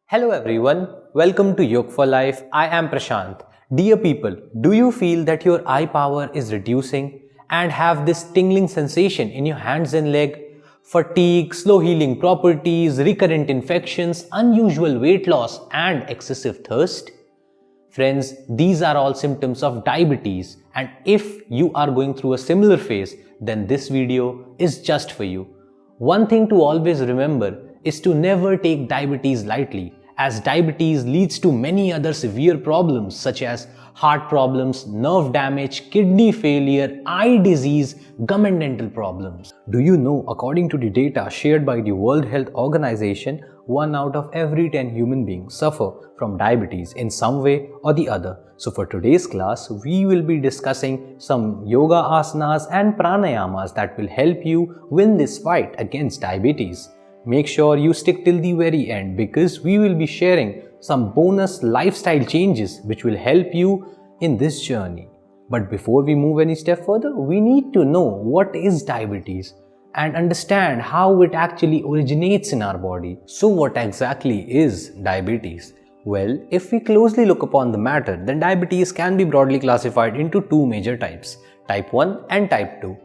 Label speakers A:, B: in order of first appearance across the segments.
A: Hello everyone, welcome to Yog4lyf. I am Prashant. Dear people, do you feel that your eye power is reducing and have this tingling sensation in your hands and leg? Fatigue, slow healing properties, recurrent infections, unusual weight loss and excessive thirst? Friends, these are all symptoms of diabetes, and if you are going through a similar phase, then this video is just for you. One thing to always remember is to never take diabetes lightly, as diabetes leads to many other severe problems such as heart problems, nerve damage, kidney failure, eye disease, gum and dental problems. Do you know, according to the data shared by the World Health Organization, 1 out of every 10 human beings suffer from diabetes in some way or the other. So for today's class, we will be discussing some yoga asanas and pranayamas that will help you win this fight against diabetes. Make sure you stick till the very end because we will be sharing some bonus lifestyle changes which will help you in this journey. But before we move any step further, we need to know what is diabetes and understand how it actually originates in our body. So what exactly is diabetes? Well, if we closely look upon the matter, then diabetes can be broadly classified into two major types, type 1 and type 2.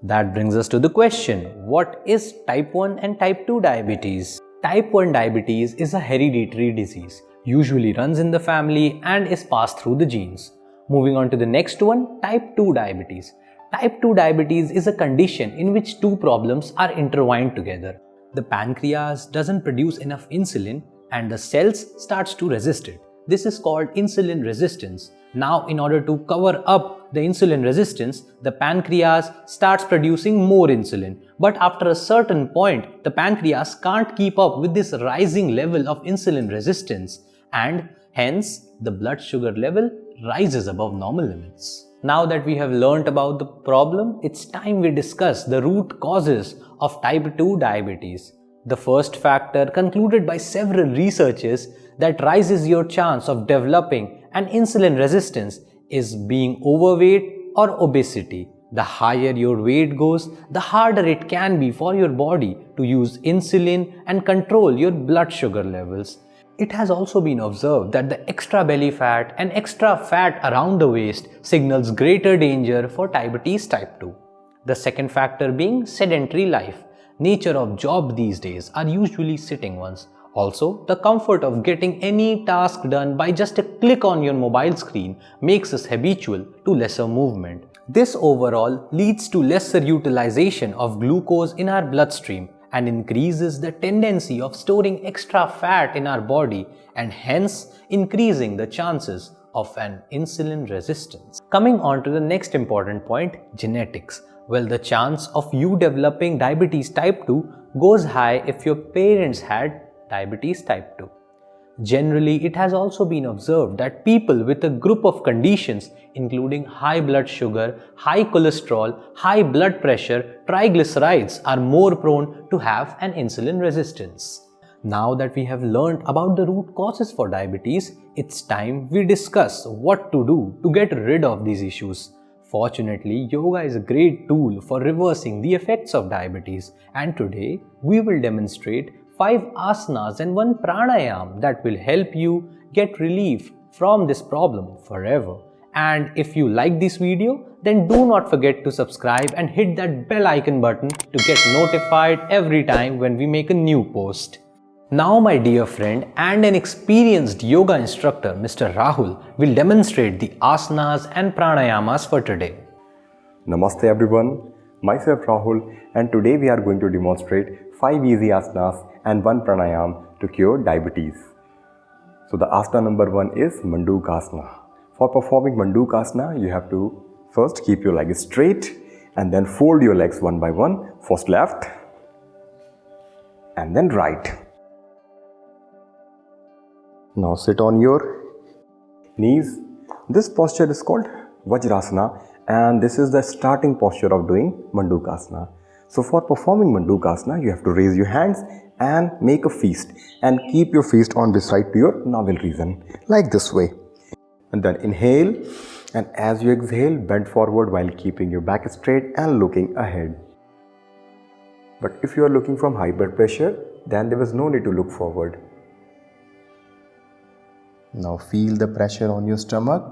A: That brings us to the question, what is type 1 and type 2 diabetes? Type 1 diabetes is a hereditary disease, usually runs in the family and is passed through the genes. Moving on to the next one, type 2 diabetes. Type 2 diabetes is a condition in which two problems are intertwined together. The pancreas doesn't produce enough insulin and the cells starts to resist it. This is called insulin resistance. Now, in order to cover up the insulin resistance, the pancreas starts producing more insulin. But after a certain point, the pancreas can't keep up with this rising level of insulin resistance, and hence the blood sugar level rises above normal limits. Now that we have learnt about the problem, it's time we discuss the root causes of type 2 diabetes. The first factor, concluded by several researchers, that rises your chance of developing an insulin resistance is being overweight or obesity. The higher your weight goes, the harder it can be for your body to use insulin and control your blood sugar levels. It has also been observed that the extra belly fat and extra fat around the waist signals greater danger for diabetes type 2. The second factor being sedentary life. Nature of job these days are usually sitting ones. Also, the comfort of getting any task done by just a click on your mobile screen makes us habitual to lesser movement. This overall leads to lesser utilization of glucose in our bloodstream and increases the tendency of storing extra fat in our body and hence increasing the chances of an insulin resistance. Coming on to the next important point, genetics. Well, the chance of you developing diabetes type 2 goes high if your parents had diabetes type 2. Generally, it has also been observed that people with a group of conditions including high blood sugar, high cholesterol, high blood pressure, triglycerides are more prone to have an insulin resistance. Now that we have learned about the root causes for diabetes, it's time we discuss what to do to get rid of these issues. Fortunately, yoga is a great tool for reversing the effects of diabetes, and today we will demonstrate 5 asanas and 1 pranayam that will help you get relief from this problem forever. And if you like this video, then do not forget to subscribe and hit that bell icon button to get notified every time when we make a new post. Now my dear friend and an experienced yoga instructor, Mr. Rahul, will demonstrate the asanas and pranayamas for today.
B: Namaste everyone, myself Rahul, and today we are going to demonstrate 5 easy asanas and 1 pranayam to cure diabetes. So the asana number 1 is Mandukasana. For performing Mandukasana, you have to first keep your legs straight and then fold your legs one by one, first left and then right. Now sit on your knees. This posture is called Vajrasana and this is the starting posture of doing Mandukasana. So for performing Mandukasana, you have to raise your hands and make a fist and keep your fist on beside to your navel region like this way. And then inhale, and as you exhale, bend forward while keeping your back straight and looking ahead. But if you are looking from high blood pressure, then there is no need to look forward. Now feel the pressure on your stomach.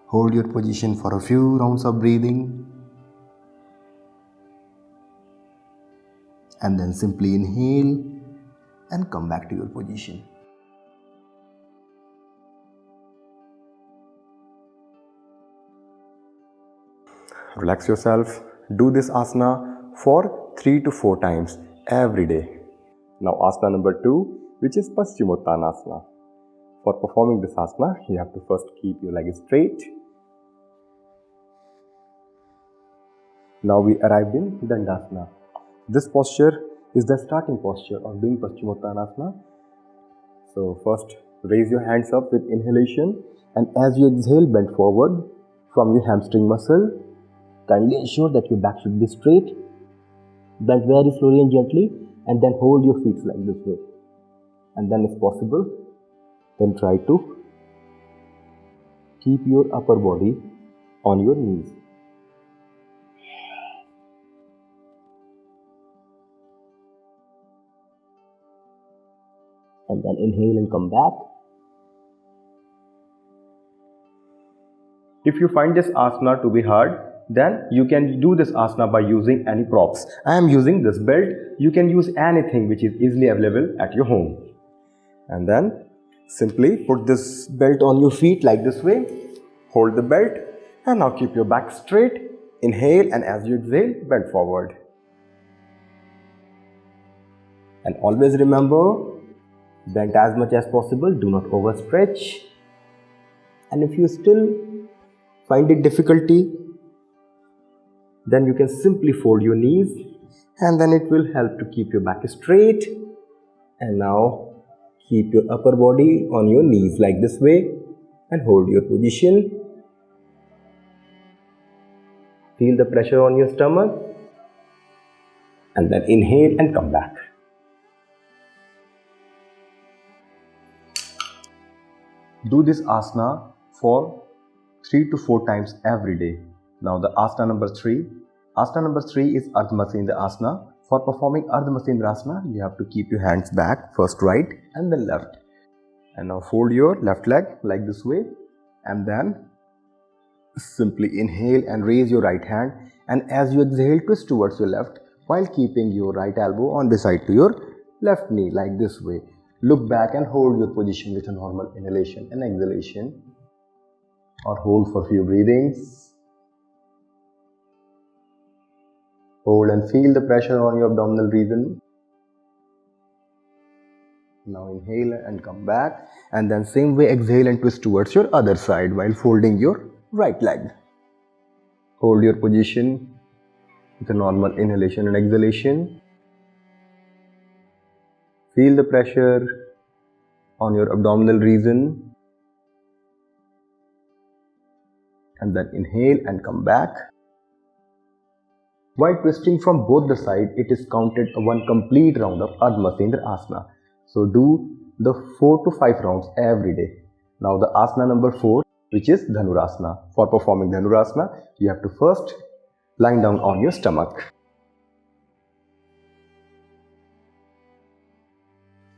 B: Hold your position for a few rounds of breathing. And then simply inhale and come back to your position. Relax yourself. Do this asana for 3 to 4 times every day. Now asana number 2, which is Paschimottanasana. For performing this asana, you have to first keep your legs straight. Now we arrived in Dandasana. This posture is the starting posture of doing Paschimottanasana. So first raise your hands up with inhalation, and as you exhale, bend forward from your hamstring muscle. Kindly ensure that your back should be straight. Bend very slowly and gently, and then hold your feet like this way. And then if possible, then try to keep your upper body on your knees. And then inhale and come back. If you find this asana to be hard, then you can do this asana by using any props. I am using this belt. You can use anything which is easily available at your home. And then simply put this belt on your feet like this way. Hold the belt and now keep your back straight. Inhale, and as you exhale, bend forward. And always remember, bend as much as possible. Do not overstretch. And if you still find it difficulty, then you can simply fold your knees, and then it will help to keep your back straight. And now keep your upper body on your knees like this way and hold your position. Feel the pressure on your stomach, and then inhale and come back. Do this asana for 3 to 4 times every day. Now the asana number 3. Asana number 3 is Ardha Matsendra Asana. For performing Ardha Matsendra Asana, you have to keep your hands back, first right and then left. And now fold your left leg like this way, and then simply inhale and raise your right hand, and as you exhale, twist towards your left while keeping your right elbow on beside to your left knee like this way. Look back and hold your position with a normal inhalation and exhalation, or hold for few breathings. Hold and feel the pressure on your abdominal region. Now inhale and come back, and then same way exhale and twist towards your other side while folding your right leg. Hold your position with a normal inhalation and exhalation. Feel the pressure on your abdominal region, and then inhale and come back. While twisting from both the sides, it is counted one complete round of Ardha Matsendra Asana. So do the 4 to 5 rounds every day. Now the asana number 4, which is Dhanurasana. For performing Dhanurasana, you have to first lie down on your stomach.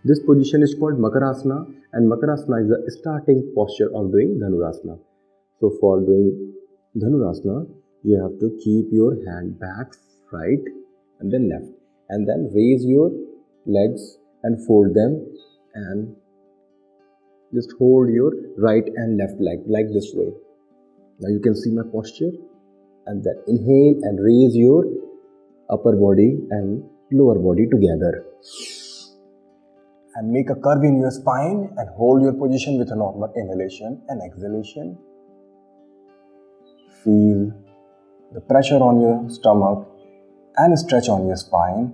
B: This position is called Makarasana, and Makarasana is the starting posture of doing Dhanurasana. So for doing Dhanurasana, you have to keep your hand back, right and then left, and then raise your legs and fold them, and just hold your right and left leg like this way. Now you can see my posture, and then inhale and raise your upper body and lower body together, and make a curve in your spine and hold your position with a normal inhalation and exhalation. Feel the pressure on your stomach and stretch on your spine.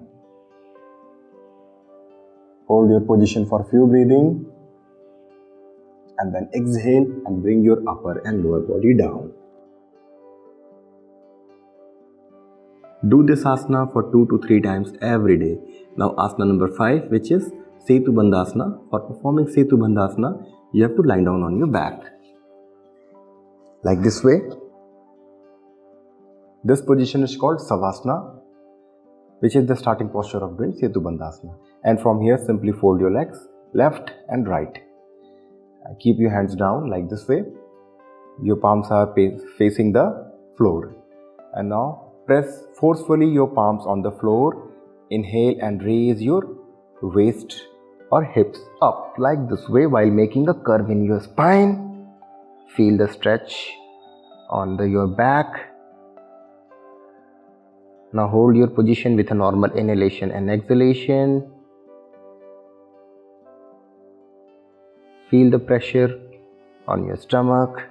B: Hold your position for few breathing, and then exhale and bring your upper and lower body down. Do this asana for 2 to 3 times every day. Now asana number 5, which is Setu Bandhasana. For performing Setu Bandhasana, you have to lie down on your back like this way. This position is called Savasana, which is the starting posture of doing Setu Bandhasana. And from here, simply fold your legs left and right. Keep your hands down like this way. Your palms are facing the floor. And now press forcefully your palms on the floor. Inhale and raise your waist or hips up like this way while making a curve in your spine. Feel the stretch on your back. Now hold your position with a normal inhalation and exhalation. Feel the pressure on your stomach.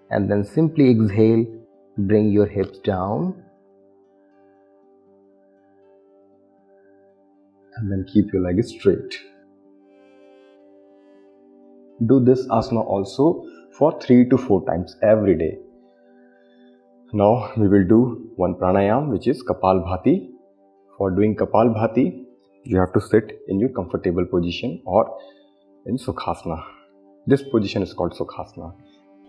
B: And then simply exhale, bring your hips down. And then keep your legs straight. Do this asana also for 3 to 4 times every day. Now we will do one pranayam, which is Kapalbhati. For doing Kapalbhati, you have to sit in your comfortable position or in Sukhasana. This position is called Sukhasana.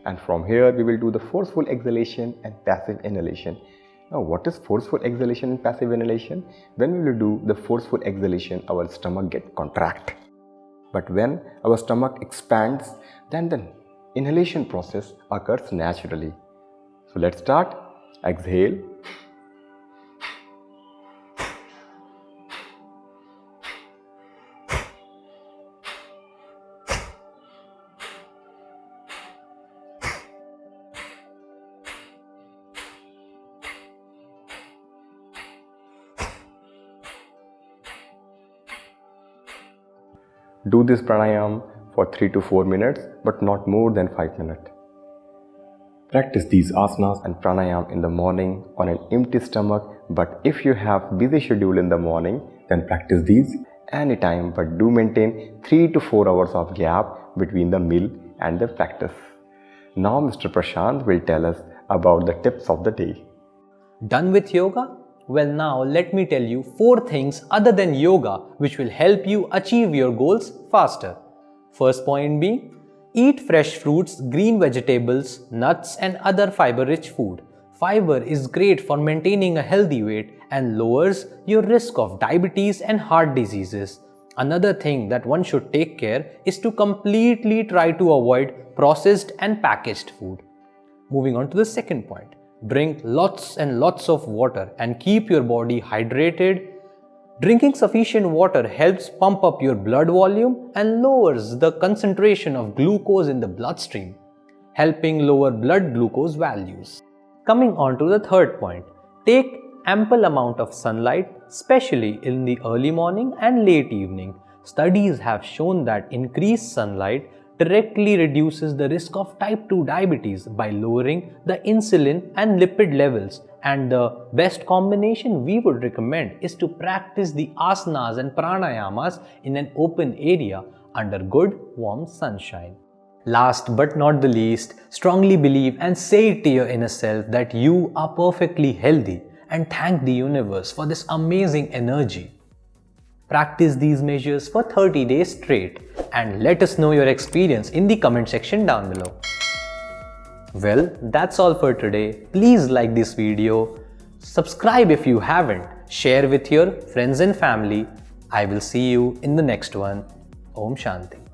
B: And from here we will do the forceful exhalation and passive inhalation. Now what is forceful exhalation and passive inhalation? When we will do the forceful exhalation, our stomach gets contract. But when our stomach expands, then the inhalation process occurs naturally. So let's start. Exhale. Do this pranayam for 3 to 4 minutes, but not more than 5 minutes. Practice these asanas and pranayam in the morning on an empty stomach, but if you have busy schedule in the morning, then practice these anytime, but do maintain 3 to 4 hours of gap between the meal and the practice. Now Mr. Prashant will tell us about the tips of the day.
A: Done with yoga? Well, now let me tell you 4 things other than yoga which will help you achieve your goals faster. First point being, eat fresh fruits, green vegetables, nuts and other fiber-rich food. Fiber is great for maintaining a healthy weight and lowers your risk of diabetes and heart diseases. Another thing that one should take care is to completely try to avoid processed and packaged food. Moving on to the second point. Drink lots and lots of water and keep your body hydrated. Drinking sufficient water helps pump up your blood volume and lowers the concentration of glucose in the bloodstream, helping lower blood glucose values. Coming on to the third point. Take ample amount of sunlight, especially in the early morning and late evening. Studies have shown that increased sunlight directly reduces the risk of type 2 diabetes by lowering the insulin and lipid levels, and the best combination we would recommend is to practice the asanas and pranayamas in an open area under good warm sunshine. Last but not the least, strongly believe and say it to your inner self that you are perfectly healthy and thank the universe for this amazing energy. Practice these measures for 30 days straight and let us know your experience in the comment section down below. Well, that's all for today. Please like this video, subscribe if you haven't, share with your friends and family. I will see you in the next one. Om Shanti.